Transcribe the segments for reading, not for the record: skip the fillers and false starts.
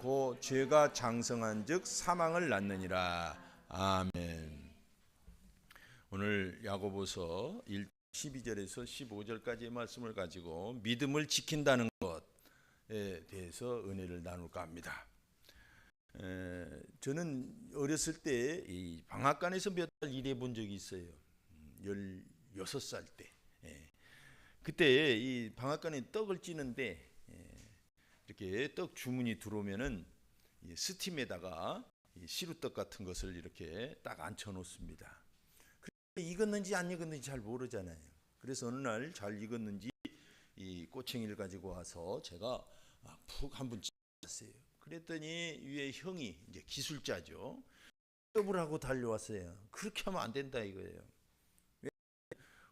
않고 죄가 장성한즉 사망을 낳느니라. 아멘. 오늘 야고보서 12절에서 15절까지의 말씀을 가지고 믿음을 지킨다는 것에 대해서 은혜를 나눌까 합니다. 저는 어렸을 때 이 방앗간에서 몇 달 일해 본 적이 있어요. 16살 때. 그때 이 방앗간에 떡을 찌는데 이렇게 떡 주문이 들어오면은 스팀에다가 시루떡 같은 것을 이렇게 딱 앉혀 놓습니다. 익었는지 안 익었는지 잘 모르잖아요. 그래서 어느 날 잘 익었는지 이 꼬챙이를 가지고 와서 제가 푹 한번 찢었어요. 그랬더니 위에 형이 이제 기술자죠. 떡을 하고 달려왔어요. 그렇게 하면 안 된다 이거예요.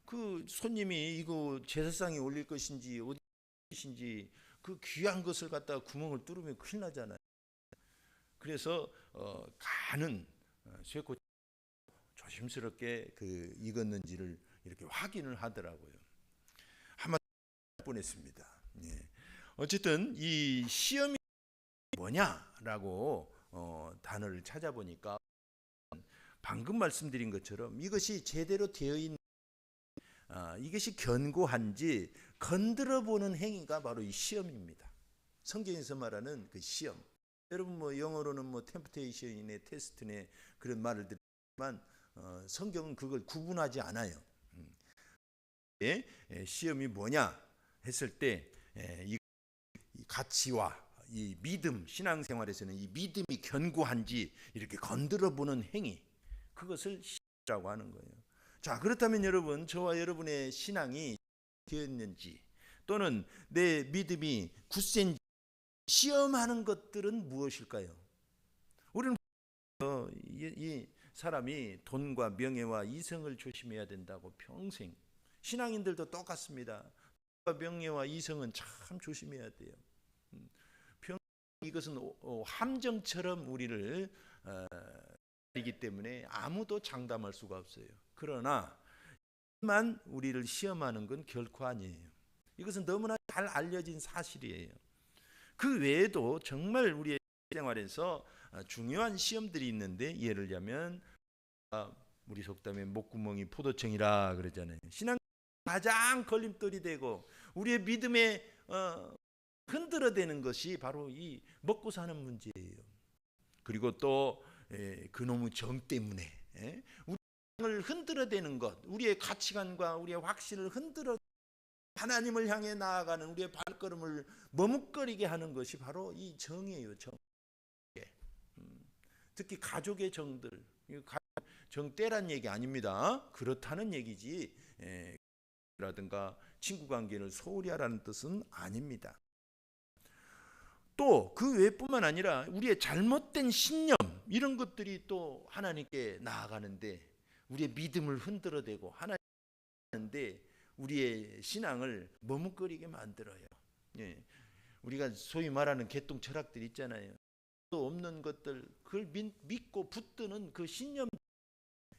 그 손님이 이거 제사상에 올릴 것인지 어디 것인지 그 귀한 것을 갖다가 구멍을 뚫으면 큰일 나잖아요. 그래서 간은 쇠고 조심스럽게 그 익었는지를 이렇게 확인을 하더라고요. 한번 뻔했습니다. 어쨌든 이 시험이 뭐냐라고 단어를 찾아보니까 방금 말씀드린 것처럼 이것이 제대로 되어 있는 이것이 견고한지 건드려 보는 행위가 바로 이 시험입니다. 성경에서 말하는 그 시험. 여러분 뭐 영어로는 뭐 템프테이션이네 테스트네 그런 말을 듣지만 성경은 그걸 구분하지 않아요. 시험이 뭐냐 했을 때 이 가치와 이 믿음, 신앙생활에서는 이 믿음이 견고한지 이렇게 건드려 보는 행위, 그것을 시험이라고 하는 거예요. 자, 그렇다면 여러분, 저와 여러분의 신앙이 되었는지 또는 내 믿음이 굳센지 시험하는 것들은 무엇일까요? 우리는 이 사람이 돈과 명예와 이성을 조심해야 된다고 평생, 신앙인들도 똑같습니다. 돈과 명예와 이성은 참 조심해야 돼요. 이것은 함정처럼 우리를 이기 때문에 아무도 장담할 수가 없어요. 그러나 만 우리를 시험하는 건 결코 아니에요. 이것은 너무나 잘 알려진 사실이에요. 그 외에도 정말 우리의 생활에서 중요한 시험들이 있는데, 예를 들면 우리 속담에 목구멍이 포도청이라 그러잖아요. 신앙 가장 걸림돌이 되고 우리의 믿음에 흔들어대는 것이 바로 이 먹고 사는 문제예요. 그리고 또 그놈의 정 때문에 우리를 흔들어대는 것, 우리의 가치관과 우리의 확신을 흔들어 하나님을 향해 나아가는 우리의 발걸음을 머뭇거리게 하는 것이 바로 이 정이에요. 정. 특히 가족의 정들, 정떼란 얘기 아닙니다. 그렇다는 얘기지 라든가 친구 관계를 소홀히 하라는 뜻은 아닙니다. 또 그 외뿐만 아니라 우리의 잘못된 신념, 이런 것들이 또 하나님께 나아가는데 우리의 믿음을 흔들어대고 하나님께 우리의 신앙을 머뭇거리게 만들어요. 우리가 소위 말하는 개똥 철학들 있잖아요. 또 없는 것들, 그걸 믿고 붙드는 그 신념,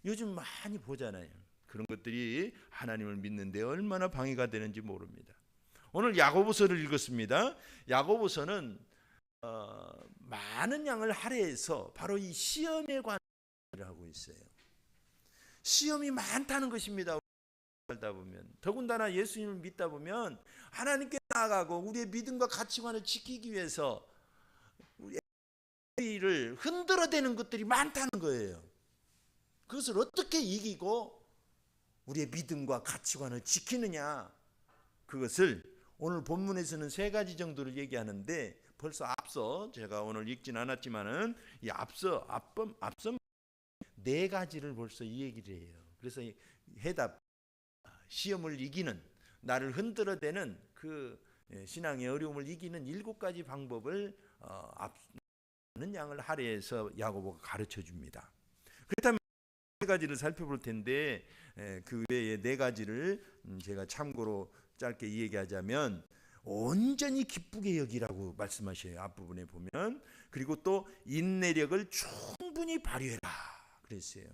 요즘 많이 보잖아요. 그런 것들이 하나님을 믿는데 얼마나 방해가 되는지 모릅니다. 오늘 야고보서를 읽었습니다. 야고보서는 많은 양을 할애해서 바로 이 시험에 관한 얘기를 하고 있어요. 시험이 많다는 것입니다. 살다 보면, 더군다나 예수님을 믿다 보면 하나님께 나아가고 우리의 믿음과 가치관을 지키기 위해서 우리를 흔들어대는 것들이 많다는 거예요. 그것을 어떻게 이기고 우리의 믿음과 가치관을 지키느냐, 그것을 오늘 본문에서는 3가지 정도를 얘기하는데, 벌써 앞서 제가 오늘 읽진 않았지만은 이 앞서 4가지를 벌써 이 얘기를 해요. 그래서 해답, 시험을 이기는, 나를 흔들어대는 그 신앙의 어려움을 이기는 7가지 방법을 많은 양을 할애해서 야고보가 가르쳐 줍니다. 그렇다면 3가지를 살펴볼 텐데, 그 외에 4가지를 제가 참고로 짧게 얘기하자면, 온전히 기쁘게 여기라고 말씀하셔요. 앞부분에 보면. 그리고 또 인내력을 충분히 발휘해라 그랬어요.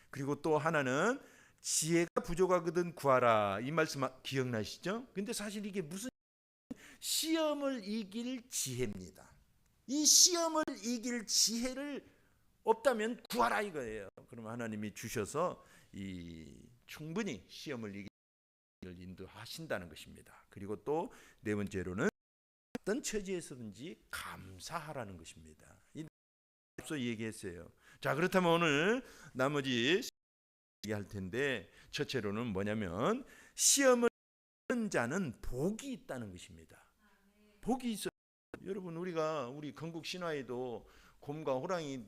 그리고 또 하나는 지혜가 부족하거든 구하라, 이 말씀 기억나시죠? 근데 사실 이게 무슨 시험을 이길 지혜입니다. 이 시험을 이길 지혜를 없다면 구하라 이거예요. 그럼 하나님이 주셔서 충분히 시험을 이길 인도하신다는 것입니다. 그리고 또 네 번째로는 어떤 처지에서든지 감사하라는 것입니다. 앞서 얘기했어요. 자, 그렇다면 오늘 나머지 얘기할 텐데, 첫째로는 뭐냐면 시험을 이기는 자는 복이 있다는 것입니다. 복이 있어요. 여러분, 우리 건국 신화에도 곰과 호랑이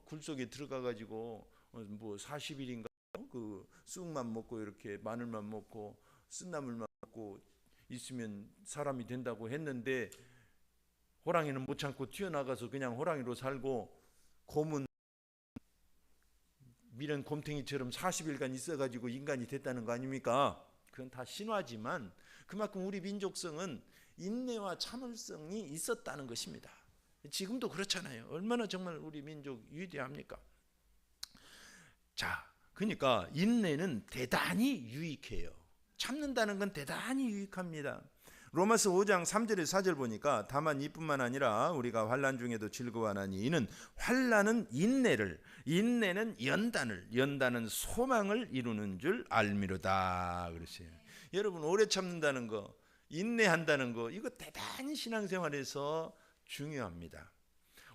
굴 속에 들어가 가지고 뭐 40일인가 그 쑥만 먹고 이렇게 마늘만 먹고 쓴나물만 먹고 있으면 사람이 된다고 했는데, 호랑이는 못 참고 튀어나가서 그냥 호랑이로 살고, 곰은 미련 곰탱이처럼 40일간 있어가지고 인간이 됐다는 거 아닙니까? 그건 다 신화지만 그만큼 우리 민족성은 인내와 참을성이 있었다는 것입니다. 지금도 그렇잖아요. 얼마나 정말 우리 민족 위대합니까? 자, 그러니까 인내는 대단히 유익해요. 참는다는 건 대단히 유익합니다. 로마서 5장 3절에 4절 보니까 다만 이뿐만 아니라 우리가 환난 중에도 즐거워하나니 이는 환난은 인내를, 인내는 연단을, 연단은 소망을 이루는 줄 알미로다 그랬어요. 여러분, 오래 참는다는 거, 인내한다는 거, 이거 대단히 신앙생활에서 중요합니다.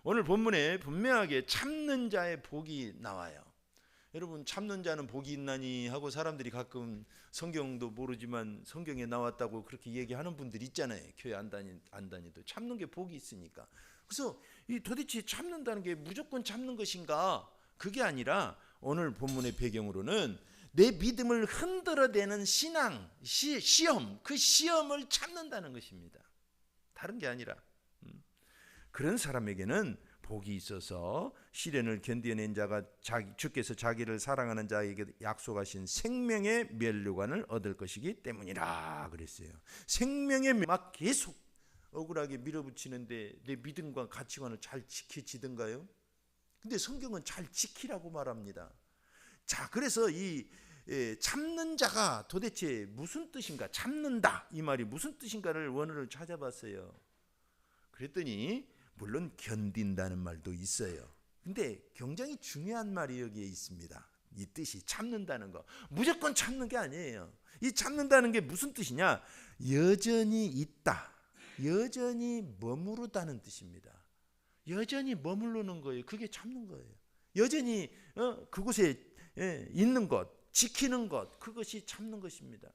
오늘 본문에 분명하게 참는 자의 복이 나와요. 여러분, 참는 자는 복이 있나니 하고 사람들이 가끔 성경도 모르지만 성경에 나왔다고 그렇게 얘기하는 분들 있잖아요. 교회 안 다니도 참는 게 복이 있으니까. 그래서 도대체 참는다는 게 무조건 참는 것인가? 그게 아니라 오늘 본문의 배경으로는 내 믿음을 흔들어대는 신앙, 시험, 그 시험을 참는다는 것입니다. 다른 게 아니라 그런 사람에게는 복이 있어서 시련을 견뎌낸 자가 주께서 자기를 사랑하는 자에게 약속하신 생명의 면류관을 얻을 것이기 때문이라 그랬어요. 생명의 막 계속 억울하게 밀어붙이는데 내 믿음과 가치관을 잘 지켜지던가요? 근데 성경은 잘 지키라고 말합니다. 자, 그래서 참는 자가 도대체 무슨 뜻인가? 참는다, 이 말이 무슨 뜻인가를 원어를 찾아봤어요. 그랬더니 물론 견딘다는 말도 있어요. 근데 굉장히 중요한 말이 여기에 있습니다. 이 뜻이 참는다는 거. 무조건 참는 게 아니에요. 이 참는다는 게 무슨 뜻이냐? 여전히 있다. 여전히 머무르다는 뜻입니다. 여전히 머무르는 거예요. 그게 참는 거예요. 여전히 그곳에 있는 것, 지키는 것, 그것이 참는 것입니다.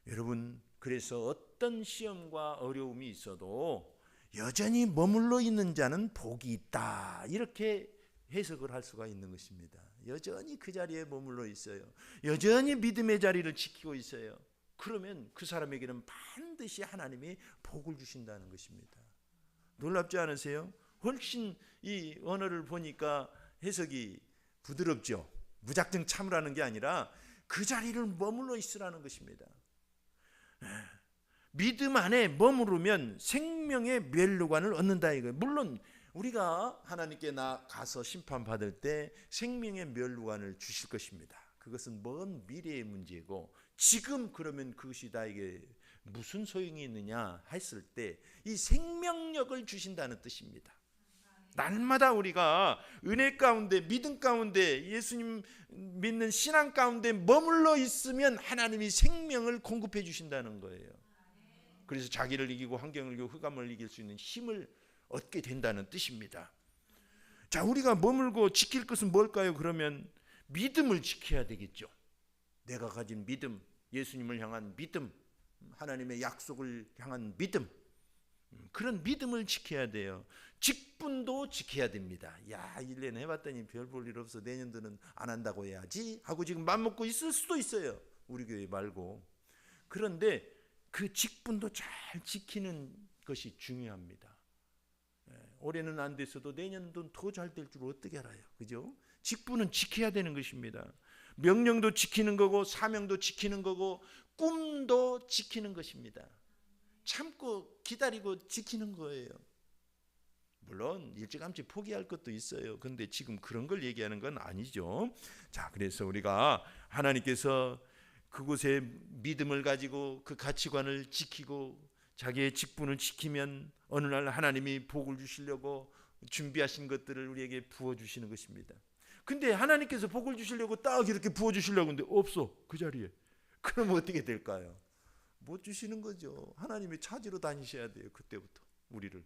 여러분, 그래서 어떤 시험과 어려움이 있어도 여전히 머물러 있는 자는 복이 있다, 이렇게 해석을 할 수가 있는 것입니다. 여전히 그 자리에 머물러 있어요. 여전히 믿음의 자리를 지키고 있어요. 그러면 그 사람에게는 반드시 하나님이 복을 주신다는 것입니다. 놀랍지 않으세요? 훨씬 이 언어를 보니까 해석이 부드럽죠. 무작정 참으라는 게 아니라 그 자리를 머물러 있으라는 것입니다. 믿음 안에 머무르면 생명의 면류관을 얻는다 이거예요. 물론 우리가 하나님께 나가서 심판받을 때 생명의 면류관을 주실 것입니다. 그것은 먼 미래의 문제고, 지금 그러면 그것이 나에게 무슨 소용이 있느냐 했을 때 이 생명력을 주신다는 뜻입니다. 날마다 우리가 은혜 가운데, 믿음 가운데, 예수님 믿는 신앙 가운데 머물러 있으면 하나님이 생명을 공급해 주신다는 거예요. 그래서 자기를 이기고 환경을 이기고 흑암을 이길 수 있는 힘을 얻게 된다는 뜻입니다. 자, 우리가 머물고 지킬 것은 뭘까요? 그러면 믿음을 지켜야 되겠죠. 내가 가진 믿음, 예수님을 향한 믿음, 하나님의 약속을 향한 믿음, 그런 믿음을 지켜야 돼요. 직분도 지켜야 됩니다. 야, 1년 해봤더니 별 볼 일 없어, 내년도는 안 한다고 해야지 하고 지금 맘먹고 있을 수도 있어요. 우리 교회 말고. 그런데 그 직분도 잘 지키는 것이 중요합니다. 올해는 안 됐어도 내년도는 더 잘 될 줄 어떻게 알아요? 그죠? 직분은 지켜야 되는 것입니다. 명령도 지키는 거고, 사명도 지키는 거고, 꿈도 지키는 것입니다. 참고 기다리고 지키는 거예요. 물론 일찌감치 포기할 것도 있어요. 근데 지금 그런 걸 얘기하는 건 아니죠. 자, 그래서 우리가 하나님께서 그곳에 믿음을 가지고 그 가치관을 지키고 자기의 직분을 지키면 어느 날 하나님이 복을 주시려고 준비하신 것들을 우리에게 부어주시는 것입니다. 근데 하나님께서 복을 주시려고 딱 이렇게 부어주시려고 하는데 없어, 그 자리에. 그러면 어떻게 될까요? 못 주시는 거죠. 하나님이 찾으러 다니셔야 돼요, 그때부터 우리를.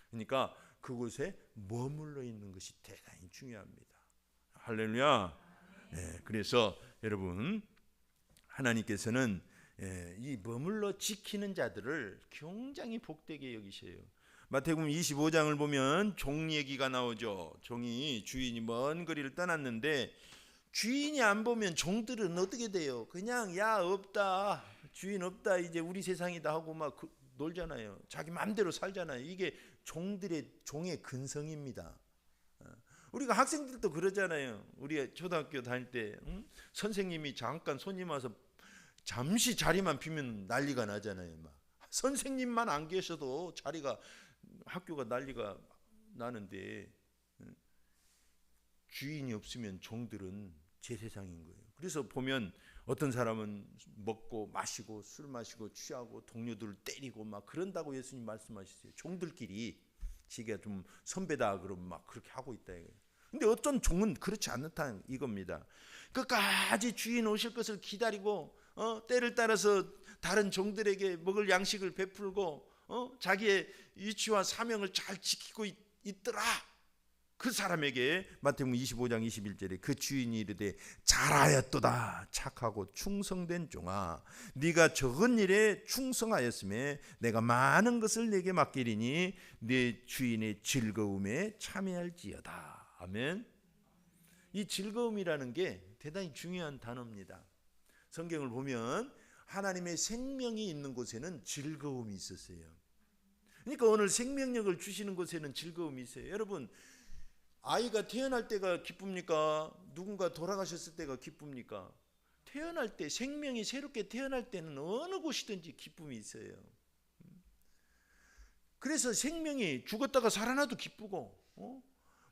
그러니까 그곳에 머물러 있는 것이 대단히 중요합니다. 할렐루야. 네, 그래서 여러분, 하나님께서는 이 머물러 지키는 자들을 굉장히 복되게 여기셔요. 마태복음 25장을 보면 종 얘기가 나오죠. 종이 주인이 먼 거리를 떠났는데 주인이 안 보면 종들은 어떻게 돼요? 그냥 야 없다, 주인 없다, 이제 우리 세상이다 하고 막 놀잖아요. 자기 마음대로 살잖아요. 이게 종의 근성입니다. 우리가 학생들도 그러잖아요. 우리 초등학교 다닐 때 선생님이 잠깐 손님 와서 잠시 자리만 비면 난리가 나잖아요. 막 선생님만 안 계셔도 자리가, 학교가 난리가 나는데 주인이 없으면 종들은 제 세상인 거예요. 그래서 보면 어떤 사람은 먹고 마시고 술 마시고 취하고 동료들을 때리고 막 그런다고 예수님 말씀하셨어요. 종들끼리 지가 좀 선배다 그러면 막 그렇게 하고 있다 이거예요. 근데 어떤 종은 그렇지 않다는 이겁니다. 끝까지 주인 오실 것을 기다리고 때를 따라서 다른 종들에게 먹을 양식을 베풀고 자기의 위치와 사명을 잘 지키고 있더라. 그 사람에게 마태복음 25장 21절에 그 주인이 이르되 잘하였도다 착하고 충성된 종아, 네가 적은 일에 충성하였음에 내가 많은 것을 내게 맡기리니 네 주인의 즐거움에 참여할지어다. 아멘. 이 즐거움이라는 게 대단히 중요한 단어입니다. 성경을 보면 하나님의 생명이 있는 곳에는 즐거움이 있었어요. 그러니까 오늘 생명력을 주시는 곳에는 즐거움이 있어요. 여러분, 아이가 태어날 때가 기쁩니까? 누군가 돌아가셨을 때가 기쁩니까? 태어날 때, 생명이 새롭게 태어날 때는 어느 곳이든지 기쁨이 있어요. 그래서 생명이 죽었다가 살아나도 기쁘고,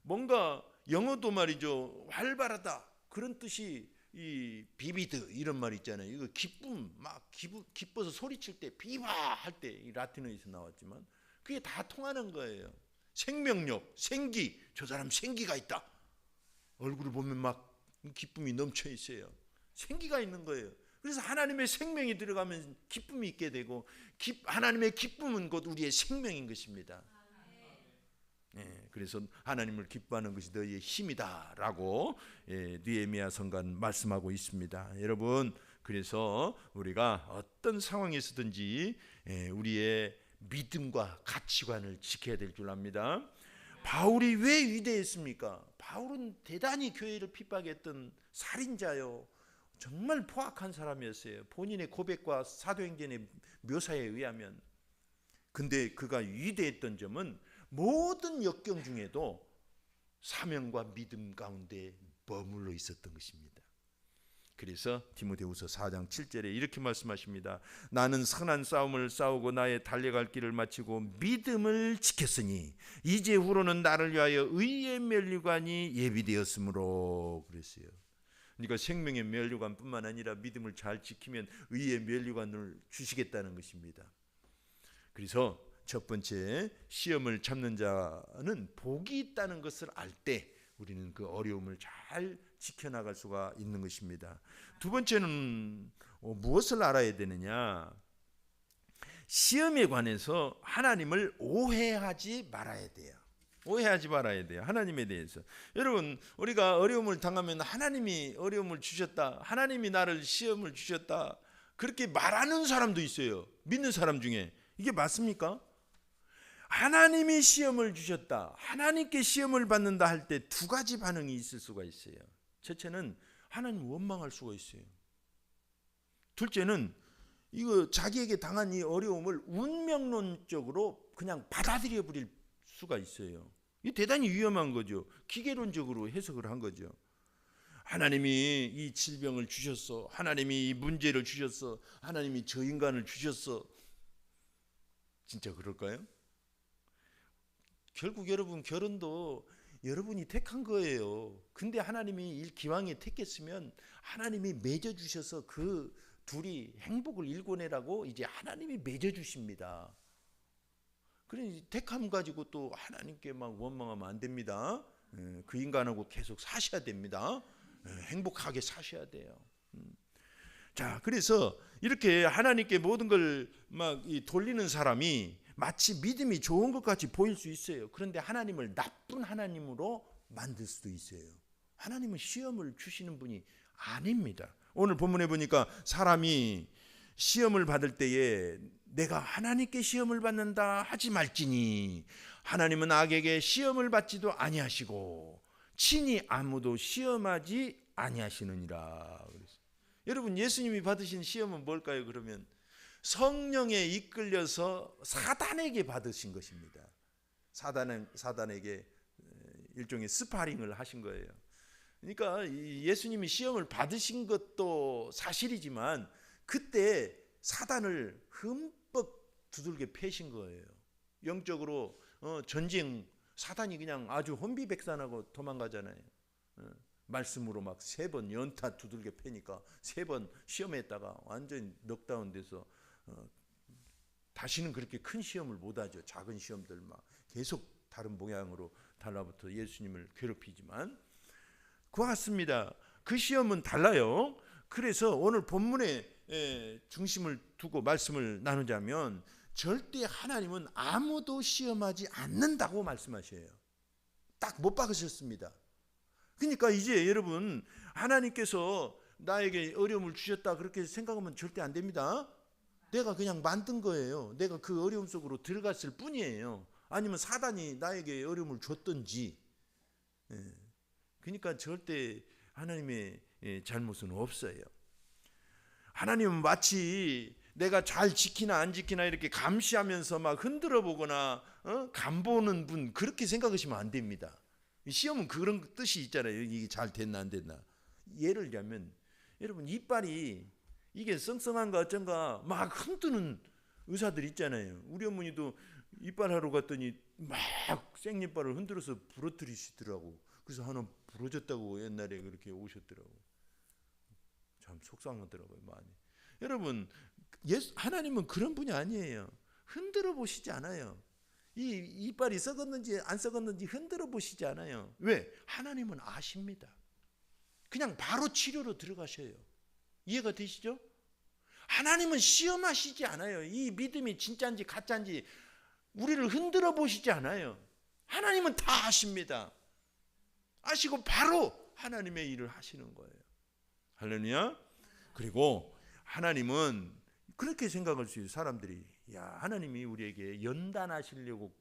뭔가 영어도 말이죠, 활발하다 그런 뜻이 이 비비드 이런 말 있잖아요. 이거 기쁨, 막 기뻐서 소리칠 때 비바 할 때 이 라틴어에서 나왔지만 그게 다 통하는 거예요. 생명력, 생기, 저 사람 생기가 있다. 얼굴을 보면 막 기쁨이 넘쳐 있어요. 생기가 있는 거예요. 그래서 하나님의 생명이 들어가면 기쁨이 있게 되고 하나님의 기쁨은 곧 우리의 생명인 것입니다. 네, 그래서 하나님을 기뻐하는 것이 너희의 힘이다라고 느헤미야 선관 말씀하고 있습니다. 여러분, 그래서 우리가 어떤 상황에서든지 우리의 믿음과 가치관을 지켜야 될 줄 압니다. 바울이 왜 위대했습니까? 바울은 대단히 교회를 핍박했던 살인자요, 정말 포악한 사람이었어요. 본인의 고백과 사도행전의 묘사에 의하면. 근데 그가 위대했던 점은 모든 역경 중에도 사명과 믿음 가운데 머물러 있었던 것입니다. 그래서 디모데후서 4장 7절에 이렇게 말씀하십니다. 나는 선한 싸움을 싸우고 나의 달려갈 길을 마치고 믿음을 지켰으니 이제 후로는 나를 위하여 의의 면류관이 예비되었으므로. 그랬어요. 그러니까 생명의 면류관뿐만 아니라 믿음을 잘 지키면 의의 면류관을 주시겠다는 것입니다. 그래서 첫 번째, 시험을 참는 자는 복이 있다는 것을 알 때 우리는 그 어려움을 잘 지켜나갈 수가 있는 것입니다. 두 번째는 무엇을 알아야 되느냐? 시험에 관해서 하나님을 오해하지 말아야 돼요. 오해하지 말아야 돼요. 하나님에 대해서. 여러분, 우리가 어려움을 당하면 하나님이 어려움을 주셨다, 하나님이 나를 시험을 주셨다, 그렇게 말하는 사람도 있어요. 믿는 사람 중에. 이게 맞습니까? 하나님이 시험을 주셨다, 하나님께 시험을 받는다 할 때 두 가지 반응이 있을 수가 있어요. 첫째는 하나님 원망할 수가 있어요. 둘째는 이거 자기에게 당한 이 어려움을 운명론적으로 그냥 받아들여 버릴 수가 있어요. 이게 대단히 위험한 거죠. 기계론적으로 해석을 한 거죠. 하나님이 이 질병을 주셨어, 하나님이 이 문제를 주셨어, 하나님이 저 인간을 주셨어. 진짜 그럴까요? 결국 여러분, 결혼도 여러분이 택한 거예요. 근데 하나님이 기왕에 택했으면 하나님이 맺어주셔서 그 둘이 행복을 일궈내라고 이제 하나님이 맺어주십니다. 그러니 택함 가지고 또 하나님께 막 원망하면 안 됩니다. 그 인간하고 계속 사셔야 됩니다. 행복하게 사셔야 돼요. 자, 그래서 이렇게 하나님께 모든 걸 막 돌리는 사람이 마치 믿음이 좋은 것 같이 보일 수 있어요. 그런데 하나님을 나쁜 하나님으로 만들 수도 있어요. 하나님은 시험을 주시는 분이 아닙니다. 오늘 본문에 보니까 사람이 시험을 받을 때에 내가 하나님께 시험을 받는다 하지 말지니 하나님은 악에게 시험을 받지도 아니하시고 친히 아무도 시험하지 아니하시느니라. 여러분, 예수님이 받으신 시험은 뭘까요? 그러면 성령에 이끌려서 사단에게 받으신 것입니다. 사단에게 일종의 스파링을 하신 거예요. 그러니까 예수님이 시험을 받으신 것도 사실이지만 그때 사단을 흠뻑 두들겨 패신 거예요. 영적으로 전쟁, 사단이 그냥 아주 혼비백산하고 도망가잖아요. 말씀으로 막 3번 연타 두들겨 패니까 3번 시험했다가 완전히 넉다운 돼서 다시는 그렇게 큰 시험을 못하죠. 작은 시험들 막 계속 다른 모양으로 달라붙어 예수님을 괴롭히지만 그와 같습니다. 그 시험은 달라요. 그래서 오늘 본문에 중심을 두고 말씀을 나누자면 절대 하나님은 아무도 시험하지 않는다고 말씀하셔요. 딱 못 박으셨습니다. 그러니까 이제 여러분, 하나님께서 나에게 어려움을 주셨다 그렇게 생각하면 절대 안 됩니다. 내가 그냥 만든 거예요. 내가 그 어려움 속으로 들어갔을 뿐이에요. 아니면 사단이 나에게 어려움을 줬든지. 그러니까 절대 하나님의 잘못은 없어요. 하나님은 마치 내가 잘 지키나 안 지키나 이렇게 감시하면서 막 흔들어 보거나 간보는 분, 그렇게 생각하시면 안 됩니다. 시험은 그런 뜻이 있잖아요. 이게 잘 됐나 안 됐나. 예를 들자면 여러분, 이빨이 이게 썽썽한가 어쩐가 막 흔드는 의사들 있잖아요. 우리 어머니도 이빨 하러 갔더니 막 생이빨을 흔들어서 부러뜨리시더라고. 그래서 하나 부러졌다고 옛날에 그렇게 오셨더라고. 참 속상하더라고요, 많이. 여러분, 하나님은 그런 분이 아니에요. 흔들어 보시지 않아요. 이 이빨이 썩었는지 안 썩었는지 흔들어 보시지 않아요. 왜? 하나님은 아십니다. 그냥 바로 치료로 들어가셔요. 이해가 되시죠? 하나님은 시험하시지 않아요. 이 믿음이 진짜인지 가짜인지 우리를 흔들어 보시지 않아요. 하나님은 다 아십니다. 아시고 바로 하나님의 일을 하시는 거예요. 할렐루야. 그리고 하나님은 그렇게 생각할 수 있어요. 사람들이, 야, 하나님이 우리에게 연단하시려고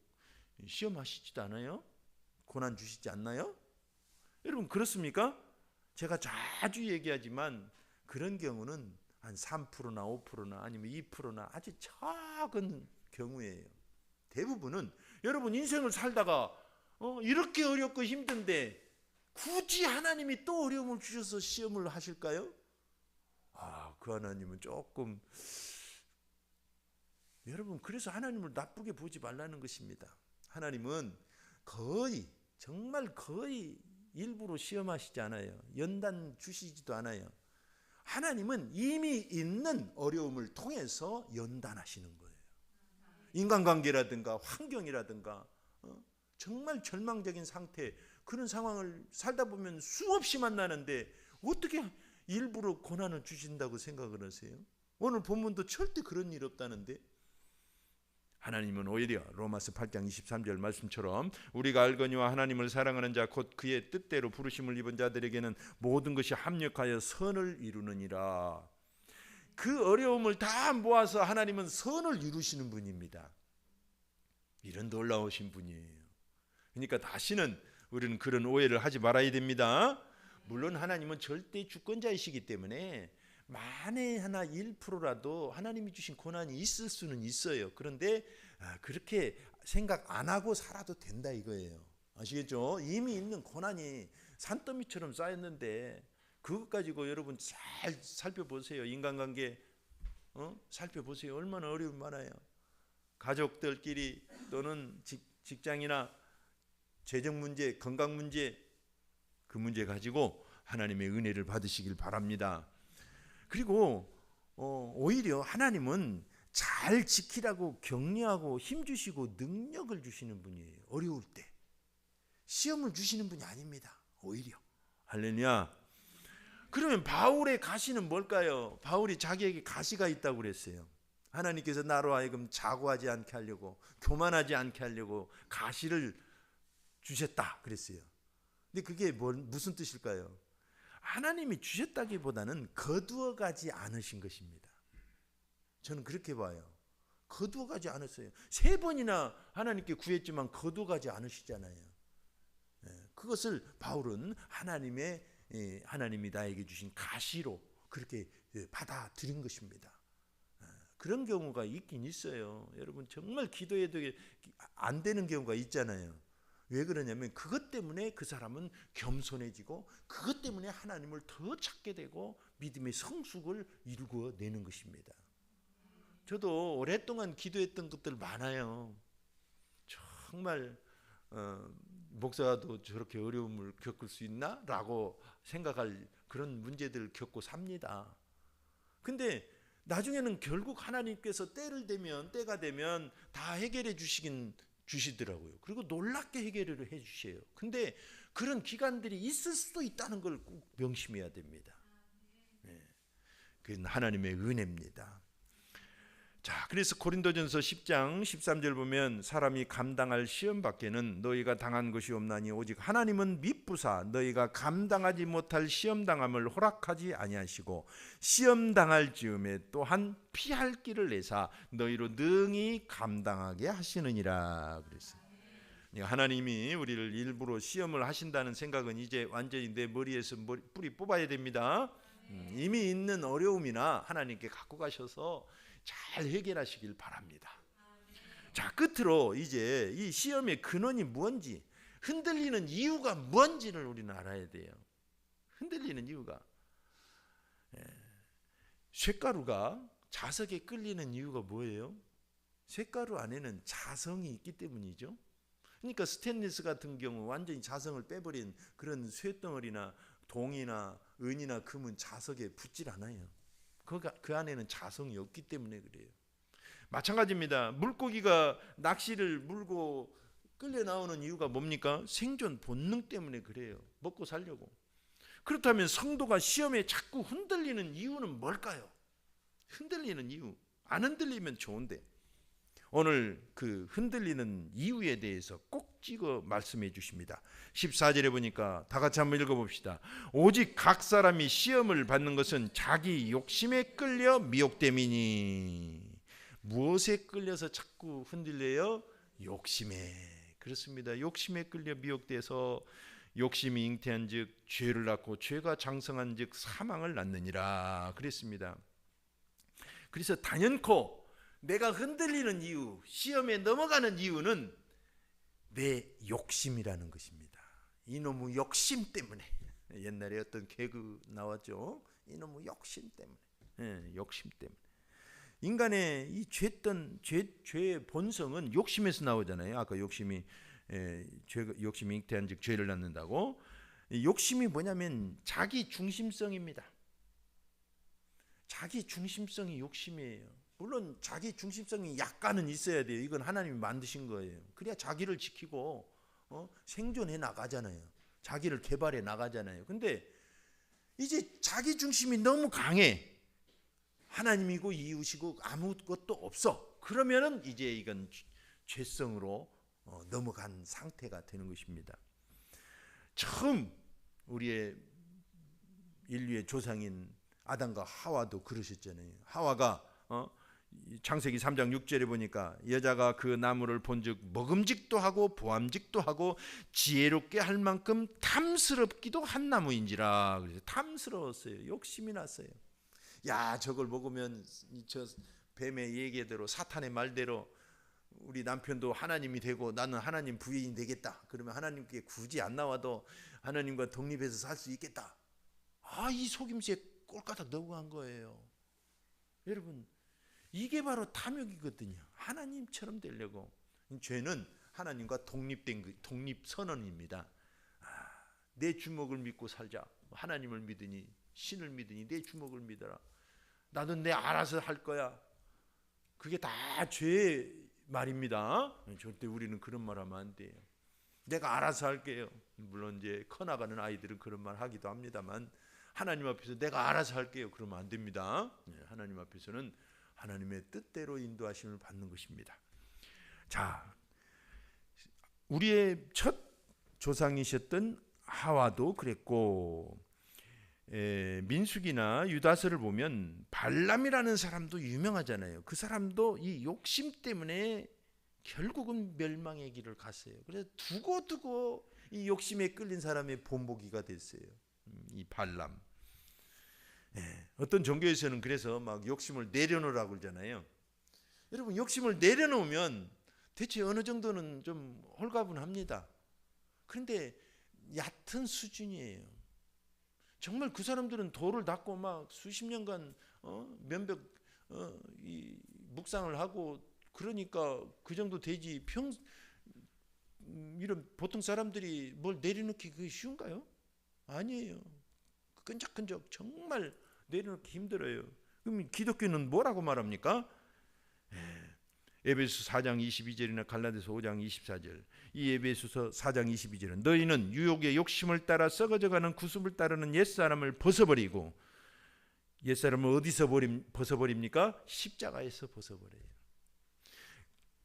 시험하시지도 않아요? 고난 주시지 않나요? 여러분, 그렇습니까? 제가 자주 얘기하지만 그런 경우는 한 3%나 5%나 아니면 2%나 아주 작은 경우예요. 대부분은 여러분, 인생을 살다가 이렇게 어렵고 힘든데 굳이 하나님이 또 어려움을 주셔서 시험을 하실까요? 그 하나님은 조금, 여러분, 그래서 하나님을 나쁘게 보지 말라는 것입니다. 하나님은 거의, 정말 거의 일부러 시험하시지 않아요. 연단 주시지도 않아요. 하나님은 이미 있는 어려움을 통해서 연단하시는 거예요. 인간관계라든가 환경이라든가 정말 절망적인 상태, 그런 상황을 살다 보면 수없이 만나는데 어떻게 일부러 고난을 주신다고 생각을 하세요? 오늘 본문도 절대 그런 일 없다는데, 하나님은 오히려 로마서 8장 23절 말씀처럼 우리가 알거니와 하나님을 사랑하는 자 곧 그의 뜻대로 부르심을 입은 자들에게는 모든 것이 합력하여 선을 이루느니라. 그 어려움을 다 모아서 하나님은 선을 이루시는 분입니다. 이런 놀라우신 분이에요. 그러니까 다시는 우리는 그런 오해를 하지 말아야 됩니다. 물론 하나님은 절대 주권자이시기 때문에 만에 하나 1%라도 하나님이 주신 고난이 있을 수는 있어요. 그런데 그렇게 생각 안 하고 살아도 된다 이거예요. 아시겠죠? 이미 있는 고난이 산더미처럼 쌓였는데 그것 가지고 여러분 잘 살펴보세요. 인간관계 살펴보세요. 얼마나 어려움이 많아요. 가족들끼리 또는 직장이나 재정 문제, 건강 문제, 그 문제 가지고 하나님의 은혜를 받으시길 바랍니다. 그리고 오히려 하나님은 잘 지키라고 격려하고 힘주시고 능력을 주시는 분이에요. 어려울 때 시험을 주시는 분이 아닙니다. 오히려. 할렐루야. 그러면 바울의 가시는 뭘까요? 바울이 자기에게 가시가 있다고 그랬어요. 하나님께서 나로 하여금 자고하지 않게 하려고, 교만하지 않게 하려고 가시를 주셨다 그랬어요. 근데 그게 무슨 뜻일까요? 하나님이 주셨다기보다는 거두어 가지 않으신 것입니다. 저는 그렇게 봐요. 거두어 가지 않았어요. 3번이나 하나님께 구했지만 거두어 가지 않으시잖아요. 그것을 바울은 하나님이 나에게 주신 가시로 그렇게 받아들인 것입니다. 그런 경우가 있긴 있어요. 여러분 정말 기도해도 안 되는 경우가 있잖아요. 왜 그러냐면 그것 때문에 그 사람은 겸손해지고 그것 때문에 하나님을 더 찾게 되고 믿음의 성숙을 이루어내는 것입니다. 저도 오랫동안 기도했던 것들 많아요. 정말 목사도 저렇게 어려움을 겪을 수 있나? 라고 생각할 그런 문제들을 겪고 삽니다. 근데 나중에는 결국 하나님께서 때가 되면 다 해결해 주시더라고요. 그리고 놀랍게 해결을 해 주셔요. 근데 그런 기간들이 있을 수도 있다는 걸 꼭 명심해야 됩니다. 그건 하나님의 은혜입니다. 자, 그래서 고린도전서 10장 13절 보면 사람이 감당할 시험 밖에는 너희가 당한 것이 없나니 오직 하나님은 미쁘사 너희가 감당하지 못할 시험 당함을 허락하지 아니하시고 시험 당할 즈음에 또한 피할 길을 내사 너희로 능히 감당하게 하시느니라 그랬어요. 하나님이 우리를 일부러 시험을 하신다는 생각은 이제 완전히 내 머리에서 뿌리 뽑아야 됩니다. 이미 있는 어려움이나 하나님께 갖고 가셔서 잘 해결하시길 바랍니다. 자, 끝으로 이제 이 시험의 근원이 뭔지, 흔들리는 이유가 뭔지를 우리는 알아야 돼요. 흔들리는 이유가 쇳가루가 자석에 끌리는 이유가 뭐예요? 쇳가루 안에는 자성이 있기 때문이죠. 그러니까 스테인리스 같은 경우 완전히 자성을 빼버린 그런 쇳덩어리나 동이나 은이나 금은 자석에 붙질 않아요. 그 안에는 자성이 없기 때문에 그래요. 마찬가지입니다. 물고기가 낚시를 물고 끌려 나오는 이유가 뭡니까? 생존 본능 때문에 그래요. 먹고 살려고. 그렇다면 성도가 시험에 자꾸 흔들리는 이유는 뭘까요? 흔들리는 이유. 안 흔들리면 좋은데 오늘 그 흔들리는 이유에 대해서 꼭 찍어 말씀해 주십니다. 14절에 보니까 다 같이 한번 읽어봅시다. 오직 각 사람이 시험을 받는 것은 자기 욕심에 끌려 미혹됨이니. 무엇에 끌려서 자꾸 흔들려요? 욕심에. 그렇습니다. 욕심에 끌려 미혹돼서 욕심이 잉태한 즉 죄를 낳고 죄가 장성한 즉 사망을 낳느니라 그랬습니다. 그래서 단연코 내가 흔들리는 이유, 시험에 넘어가는 이유는 내 욕심이라는 것입니다. 이놈의 욕심 때문에. 옛날에 어떤 개그 나왔죠. 이놈의 욕심 때문에. 욕심 때문에. 인간의 이 죄의 본성은 욕심에서 나오잖아요. 아까 욕심이 잉태한 즉 죄를 낳는다고. 욕심이 뭐냐면 자기 중심성입니다. 자기 중심성이 욕심이에요. 물론 자기 중심성이 약간은 있어야 돼요. 이건 하나님이 만드신 거예요. 그래야 자기를 지키고 생존해 나가잖아요. 자기를 개발해 나가잖아요. 근데 이제 자기 중심이 너무 강해. 하나님이고 이웃이고 아무것도 없어. 그러면은 이제 이건 죄성으로 넘어간 상태가 되는 것입니다. 처음 우리의 인류의 조상인 아담과 하와도 그러셨잖아요. 하와가 창세기 3장 6절에 보니까 여자가 그 나무를 본즉 먹음직도 하고 보암직도 하고 지혜롭게 할 만큼 탐스럽기도 한 나무인지라. 그래서 탐스러웠어요. 욕심이 났어요. 야, 저걸 먹으면 저 뱀의 얘기대로 사탄의 말대로 우리 남편도 하나님이 되고 나는 하나님 부인이 되겠다. 그러면 하나님께 굳이 안 나와도 하나님과 독립해서 살 수 있겠다. 이 속임수에 꼴까닥 넘어간 거예요. 여러분, 이게 바로 탐욕이거든요. 하나님처럼 되려고. 죄는 하나님과 독립선언입니다. 내 주먹을 믿고 살자. 하나님을 믿으니 신을 믿으니 내 주먹을 믿어라. 나도 내 알아서 할 거야. 그게 다 죄의 말입니다. 절대 우리는 그런 말 하면 안 돼요. 내가 알아서 할게요. 물론 이제 커나가는 아이들은 그런 말 하기도 합니다만 하나님 앞에서 내가 알아서 할게요. 그러면 안 됩니다. 하나님 앞에서는 하나님의 뜻대로 인도하심을 받는 것입니다. 자, 우리의 첫 조상이셨던 하와도 그랬고, 민수기나 유다서를 보면 발람이라는 사람도 유명하잖아요. 그 사람도 이 욕심 때문에 결국은 멸망의 길을 갔어요. 그래서 두고두고 이 욕심에 끌린 사람의 본보기가 됐어요. 이 발람. 어떤 종교에서는 그래서 막 욕심을 내려놓으라고 그러잖아요. 여러분, 욕심을 내려놓으면 대체 어느 정도는 좀 홀가분합니다. 그런데 얕은 수준이에요. 정말 그 사람들은 돌을 닦고 막 수십 년간 면벽 이 묵상을 하고 그러니까 그 정도 되지. 이런 보통 사람들이 뭘 내려놓기 그게 쉬운가요? 아니에요. 끈적끈적 정말 내려놓기 힘들어요. 그럼 기독교는 뭐라고 말합니까? 에베소서 4장 22절이나 갈라디아서 5장 24절. 이 에베소서 4장 22절은 너희는 유혹의 욕심을 따라 썩어져가는 구습을 따르는 옛사람을 벗어버리고, 옛사람을 어디서 벗어버립니까? 십자가에서 벗어버려요.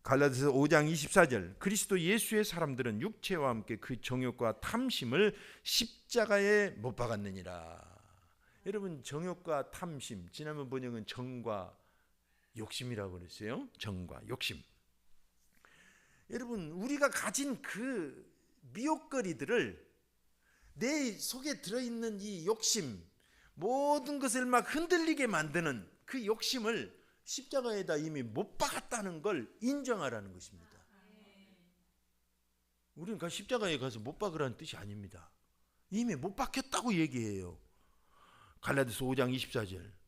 갈라디아서 5장 24절. 그리스도 예수의 사람들은 육체와 함께 그 정욕과 탐심을 십자가에 못 박았느니라. 여러분, 정욕과 탐심, 지난번 번역은 정과 욕심이라고 그랬어요. 정과 욕심. 여러분, 우리가 가진 그 미혹거리들을, 내 속에 들어있는 이 욕심, 모든 것을 막 흔들리게 만드는 그 욕심을 십자가에다 이미 못 박았다는 걸 인정하라는 것입니다. 우리는 십자가에 가서 못 박으라는 뜻이 아닙니다. 이미 못 박혔다고 얘기해요. 갈라디아서 5장 24절.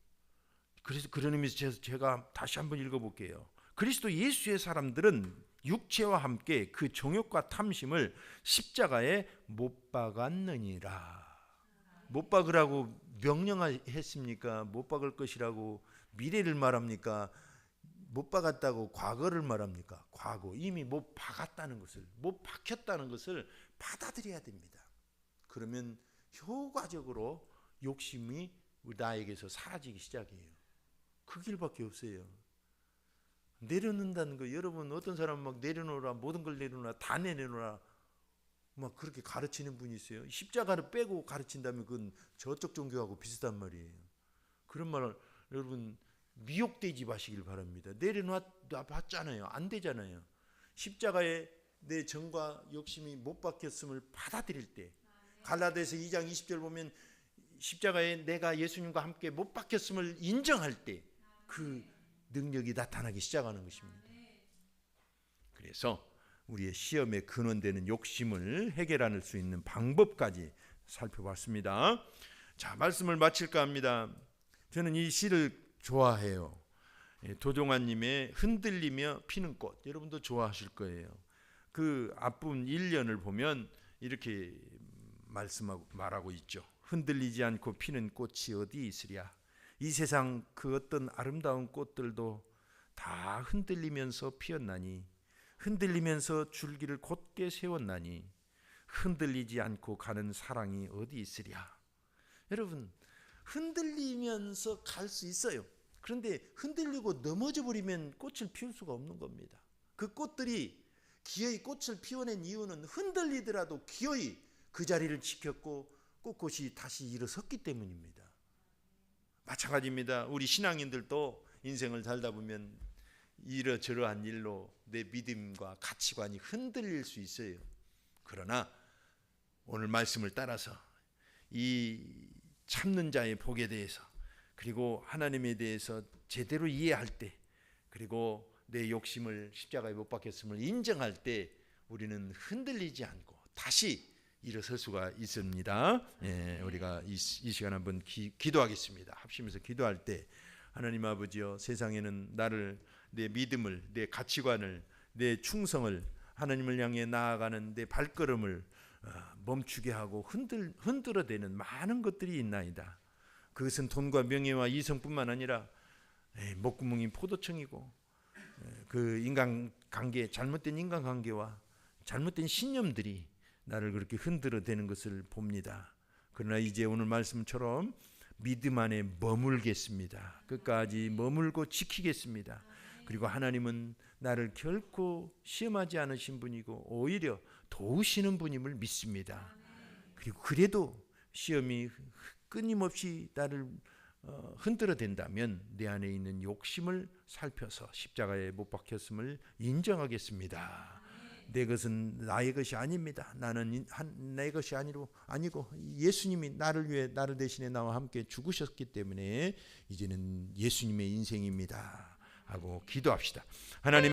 그래서 그런 의미에서 제가 다시 한번 읽어볼게요. 그리스도 예수의 사람들은 육체와 함께 그 정욕과 탐심을 십자가에 못 박았느니라. 못 박으라고 명령했습니까? 못 박을 것이라고 미래를 말합니까? 못 박았다고 과거를 말합니까? 과거. 이미 못 박았다는 것을, 못 박혔다는 것을 받아들여야 됩니다. 그러면 효과적으로 욕심이 나에게서 사라지기 시작해요. 그 길밖에 없어요. 내려놓는다는 거, 여러분, 어떤 사람은 막 내려놓으라, 모든 걸 내려놓으라, 다 내려놓으라 막 그렇게 가르치는 분이 있어요. 십자가를 빼고 가르친다면 그건 저쪽 종교하고 비슷한 말이에요. 그런 말을 여러분 미혹되지 마시길 바랍니다. 내려놔봤잖아요. 안 되잖아요. 십자가에 내 정과 욕심이 못 박혔음을 받아들일 때, 갈라디아서 2장 20절 보면 십자가에 내가 예수님과 함께 못 박혔음을 인정할 때 그 능력이 나타나기 시작하는 것입니다. 그래서 우리의 시험의 근원되는 욕심을 해결할 수 있는 방법까지 살펴봤습니다. 자, 말씀을 마칠까 합니다. 저는 이 시를 좋아해요. 도종환님의 흔들리며 피는 꽃, 여러분도 좋아하실 거예요. 그 앞부분 1년을 보면 이렇게 말하고 있죠. 흔들리지 않고 피는 꽃이 어디 있으랴. 이 세상 그 어떤 아름다운 꽃들도 다 흔들리면서 피었나니, 흔들리면서 줄기를 곧게 세웠나니, 흔들리지 않고 가는 사랑이 어디 있으랴. 여러분, 흔들리면서 갈 수 있어요. 그런데 흔들리고 넘어져 버리면 꽃을 피울 수가 없는 겁니다. 그 꽃들이 기어이 꽃을 피워낸 이유는 흔들리더라도 기어이 그 자리를 지켰고 꽃꽃이 다시 일어섰기 때문입니다. 마찬가지입니다. 우리 신앙인들도 인생을 살다 보면 이러저러한 일로 내 믿음과 가치관이 흔들릴 수 있어요. 그러나 오늘 말씀을 따라서 이 참는 자의 복에 대해서, 그리고 하나님에 대해서 제대로 이해할 때, 그리고 내 욕심을 십자가에 못 박혔음을 인정할 때 우리는 흔들리지 않고 다시 일어설 수가 있습니다. 우리가 이 시간 한번 기도하겠습니다. 합심해서 기도할 때, 하나님 아버지여, 세상에는 나를, 내 믿음을, 내 가치관을, 내 충성을, 하나님을 향해 나아가는 내 발걸음을 멈추게 하고 흔들어대는 많은 것들이 있나이다. 그것은 돈과 명예와 이성뿐만 아니라 목구멍인 포도청이고, 그 인간관계, 잘못된 인간관계와 잘못된 신념들이 나를 그렇게 흔들어대는 것을 봅니다. 그러나 이제 오늘 말씀처럼 믿음 안에 머물겠습니다. 끝까지 머물고 지키겠습니다. 그리고 하나님은 나를 결코 시험하지 않으신 분이고 오히려 도우시는 분임을 믿습니다. 그리고 그래도 시험이 끊임없이 나를 흔들어 댄다면 내 안에 있는 욕심을 살펴서 십자가에 못 박혔음을 인정하겠습니다. 내 것은 나의 것이 아닙니다. 나는 내 것이 아니고 예수님이 나를 위해 나를 대신에 나와 함께 죽으셨기 때문에 이제는 예수님의 인생입니다 하고 기도합시다. 하나님